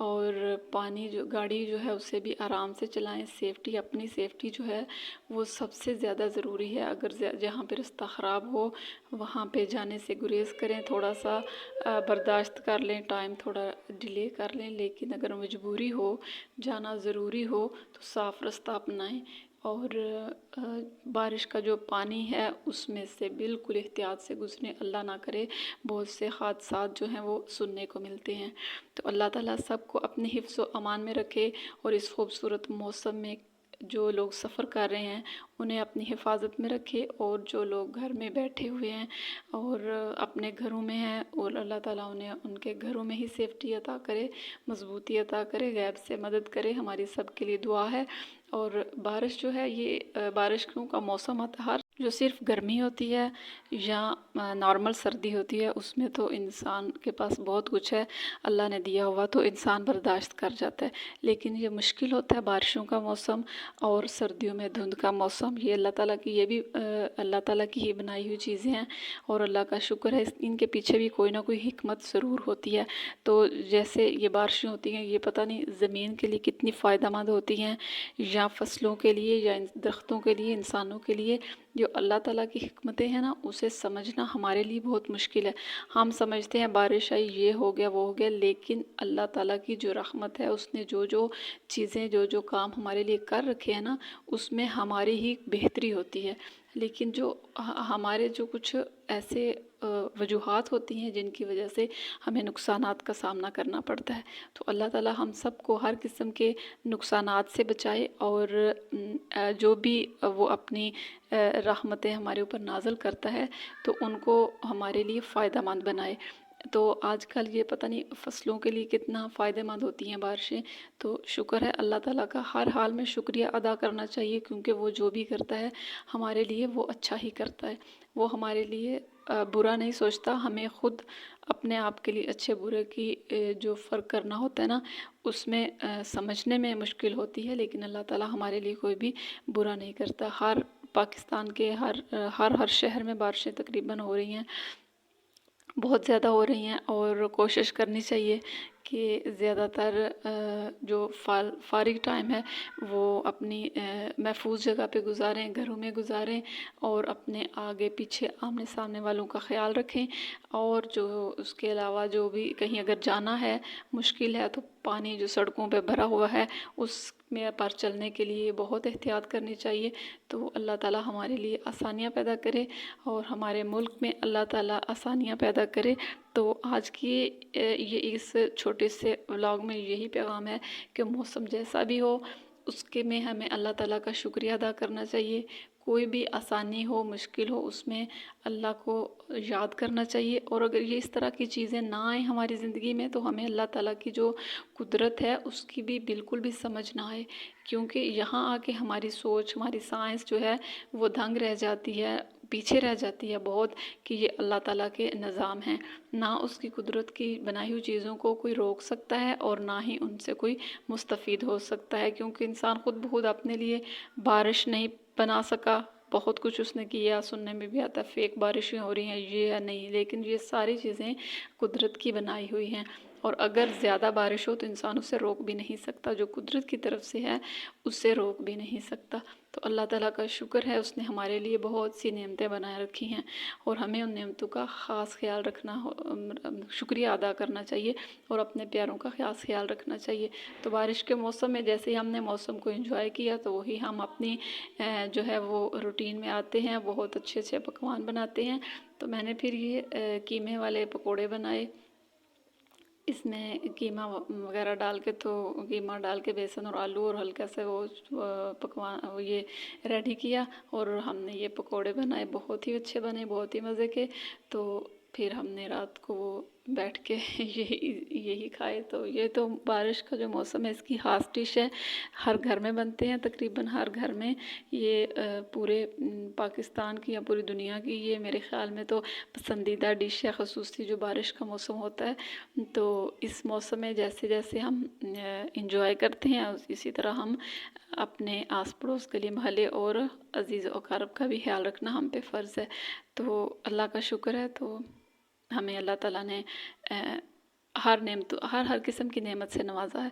اور پانی جو گاڑی جو ہے اسے بھی آرام سے چلائیں. سیفٹی، اپنی سیفٹی جو ہے وہ سب سے زیادہ ضروری ہے. اگر جہاں پہ رستہ خراب ہو وہاں پہ جانے سے گریز کریں، تھوڑا سا برداشت کر لیں، ٹائم تھوڑا ڈیلے کر لیں. لیکن اگر مجبوری ہو، جانا ضروری ہو تو صاف رستہ اپنائیں. اور بارش کا جو پانی ہے اس میں سے بالکل احتیاط سے گزریں. اللہ نہ کرے بہت سے حادثات جو ہیں وہ سننے کو ملتے ہیں. تو اللہ تعالیٰ سب کو اپنے حفظ و امان میں رکھے، اور اس خوبصورت موسم میں جو لوگ سفر کر رہے ہیں انہیں اپنی حفاظت میں رکھے، اور جو لوگ گھر میں بیٹھے ہوئے ہیں اور اپنے گھروں میں ہیں، اور اللہ تعالیٰ انہیں ان کے گھروں میں ہی سیفٹی عطا کرے، مضبوطی عطا کرے، غیب سے مدد کرے. ہماری سب کے لیے دعا ہے. اور بارش جو ہے یہ بارشوں کا موسم آتا ہے، جو صرف گرمی ہوتی ہے یا نارمل سردی ہوتی ہے اس میں تو انسان کے پاس بہت کچھ ہے، اللہ نے دیا ہوا تو انسان برداشت کر جاتا ہے. لیکن یہ مشکل ہوتا ہے بارشوں کا موسم اور سردیوں میں دھند کا موسم. یہ اللہ تعالیٰ کی، یہ بھی اللہ تعالیٰ کی ہی بنائی ہوئی چیزیں ہیں، اور اللہ کا شکر ہے ان کے پیچھے بھی کوئی نہ کوئی حکمت ضرور ہوتی ہے. تو جیسے یہ بارشیں ہوتی ہیں یہ پتہ نہیں زمین کے لیے کتنی فائدہ مند ہوتی ہیں، یا فصلوں کے لیے، یا درختوں کے لیے، انسانوں کے لیے. جو اللہ تعالیٰ کی حکمتیں ہیں نا اسے سمجھنا ہمارے لیے بہت مشکل ہے. ہم سمجھتے ہیں بارش آئی یہ ہو گیا وہ ہو گیا، لیکن اللہ تعالیٰ کی جو رحمت ہے، اس نے جو چیزیں جو کام ہمارے لیے کر رکھے ہیں نا اس میں ہماری ہی بہتری ہوتی ہے. لیکن جو ہمارے جو کچھ ایسے وجوہات ہوتی ہیں جن کی وجہ سے ہمیں نقصانات کا سامنا کرنا پڑتا ہے. تو اللہ تعالیٰ ہم سب کو ہر قسم کے نقصانات سے بچائے، اور جو بھی وہ اپنی رحمتیں ہمارے اوپر نازل کرتا ہے تو ان کو ہمارے لیے فائدہ مند بنائے. تو آج کل یہ پتہ نہیں فصلوں کے لیے کتنا فائدہ مند ہوتی ہیں بارشیں. تو شکر ہے اللہ تعالیٰ کا، ہر حال میں شکریہ ادا کرنا چاہیے، کیونکہ وہ جو بھی کرتا ہے ہمارے لیے وہ اچھا ہی کرتا ہے. وہ ہمارے لیے برا نہیں سوچتا. ہمیں خود اپنے آپ کے لیے اچھے برے کی جو فرق کرنا ہوتا ہے نا اس میں سمجھنے میں مشکل ہوتی ہے، لیکن اللہ تعالیٰ ہمارے لیے کوئی بھی برا نہیں کرتا. ہر پاکستان کے ہر شہر میں بارشیں تقریباً ہو رہی ہیں، بہت زیادہ ہو رہی ہیں. اور کوشش کرنی چاہیے کہ زیادہ تر جو فارغ ٹائم ہے وہ اپنی محفوظ جگہ پہ گزاریں، گھروں میں گزاریں، اور اپنے آگے پیچھے آمنے سامنے والوں کا خیال رکھیں. اور جو اس کے علاوہ جو بھی کہیں اگر جانا ہے مشکل ہے تو پانی جو سڑکوں پہ بھرا ہوا ہے اس میں پر چلنے کے لیے بہت احتیاط کرنی چاہیے. تو اللہ تعالیٰ ہمارے لیے آسانیاں پیدا کرے، اور ہمارے ملک میں اللہ تعالیٰ آسانیاں پیدا کرے. تو آج کی یہ اس چھوٹے سے ولاگ میں یہی پیغام ہے کہ موسم جیسا بھی ہو اس کے میں ہمیں اللہ تعالیٰ کا شکریہ ادا کرنا چاہیے. کوئی بھی آسانی ہو، مشکل ہو، اس میں اللہ کو یاد کرنا چاہیے. اور اگر یہ اس طرح کی چیزیں نہ آئیں ہماری زندگی میں تو ہمیں اللہ تعالیٰ کی جو قدرت ہے اس کی بھی بالکل بھی سمجھ نہ آئے، کیونکہ یہاں آ کے ہماری سوچ، ہماری سائنس جو ہے وہ دنگ رہ جاتی ہے، پیچھے رہ جاتی ہے بہت، کہ یہ اللہ تعالیٰ کے نظام ہیں. نہ اس کی قدرت کی بنائی ہوئی چیزوں کو کوئی روک سکتا ہے، اور نہ ہی ان سے کوئی مستفید ہو سکتا ہے، کیونکہ انسان خود بخود اپنے لیے بارش نہیں بنا سکا. بہت کچھ اس نے کیا، سننے میں بھی آتا ہے فیک بارشیں ہو رہی ہیں یہ ہے نہیں، لیکن یہ ساری چیزیں قدرت کی بنائی ہوئی ہیں. اور اگر زیادہ بارش ہو تو انسان اسے روک بھی نہیں سکتا، جو قدرت کی طرف سے ہے اسے روک بھی نہیں سکتا. تو اللہ تعالیٰ کا شکر ہے اس نے ہمارے لیے بہت سی نعمتیں بنائے رکھی ہیں، اور ہمیں ان نعمتوں کا خاص خیال رکھنا، شکریہ ادا کرنا چاہیے، اور اپنے پیاروں کا خاص خیال رکھنا چاہیے. تو بارش کے موسم میں جیسے ہی ہم نے موسم کو انجوائے کیا تو وہی ہم اپنی جو ہے وہ روٹین میں آتے ہیں، بہت اچھے اچھے پکوان بناتے ہیں. تو میں نے پھر یہ قیمے والے پکوڑے بنائے. اس میں قیمہ وغیرہ ڈال کے، تو قیمہ ڈال کے بیسن اور آلو اور ہلکا سے وہ پکوان یہ ریڈی کیا، اور ہم نے یہ پکوڑے بنائے. بہت ہی اچھے بنے، بہت ہی مزے کے. تو پھر ہم نے رات کو وہ بیٹھ کے یہی کھائے. تو یہ تو بارش کا جو موسم ہے اس کی خاص ڈش ہے، ہر گھر میں بنتے ہیں، تقریباً ہر گھر میں. یہ پورے پاکستان کی یا پوری دنیا کی یہ میرے خیال میں تو پسندیدہ ڈش ہے، خصوصی جو بارش کا موسم ہوتا ہے. تو اس موسم میں جیسے جیسے ہم انجوائے کرتے ہیں اسی طرح ہم اپنے آس پڑوس گلی محلے اور عزیز و اقارب کا بھی خیال رکھنا ہم پہ فرض ہے. تو اللہ کا شکر ہے. تو ہمیں اللہ تعالیٰ نے ہر قسم کی نعمت سے نوازا ہے۔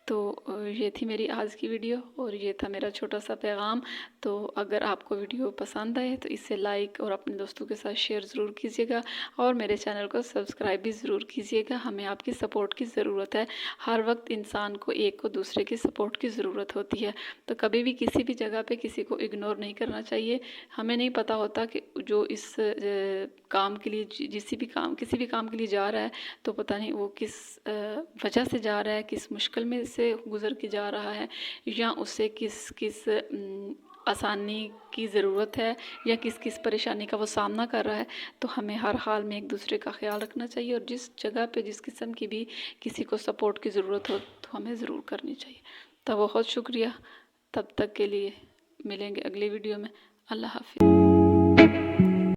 تو یہ تھی میری آج کی ویڈیو اور یہ تھا میرا چھوٹا سا پیغام۔ تو اگر آپ کو ویڈیو پسند آئے تو اسے لائک اور اپنے دوستوں کے ساتھ شیئر ضرور کیجیے گا اور میرے چینل کو سبسکرائب بھی ضرور کیجیے گا۔ ہمیں آپ کی سپورٹ کی ضرورت ہے۔ ہر وقت انسان کو ایک کو دوسرے کی سپورٹ کی ضرورت ہوتی ہے، تو کبھی بھی کسی بھی جگہ پہ کسی کو اگنور نہیں کرنا چاہیے۔ ہمیں نہیں پتہ ہوتا کہ جو اس کام کے لیے کسی بھی کام کے لیے جا رہا ہے تو پتہ نہیں وہ کس وجہ سے جا رہا ہے، کس مشکل میں سے گزر کے جا رہا ہے، یا اسے کس آسانی کی ضرورت ہے، یا کس پریشانی کا وہ سامنا کر رہا ہے۔ تو ہمیں ہر حال میں ایک دوسرے کا خیال رکھنا چاہیے اور جس جگہ پہ جس قسم کی بھی کسی کو سپورٹ کی ضرورت ہو تو ہمیں ضرور کرنی چاہیے۔ تو بہت شکریہ، تب تک کے لیے ملیں گے اگلی ویڈیو میں۔ اللہ حافظ۔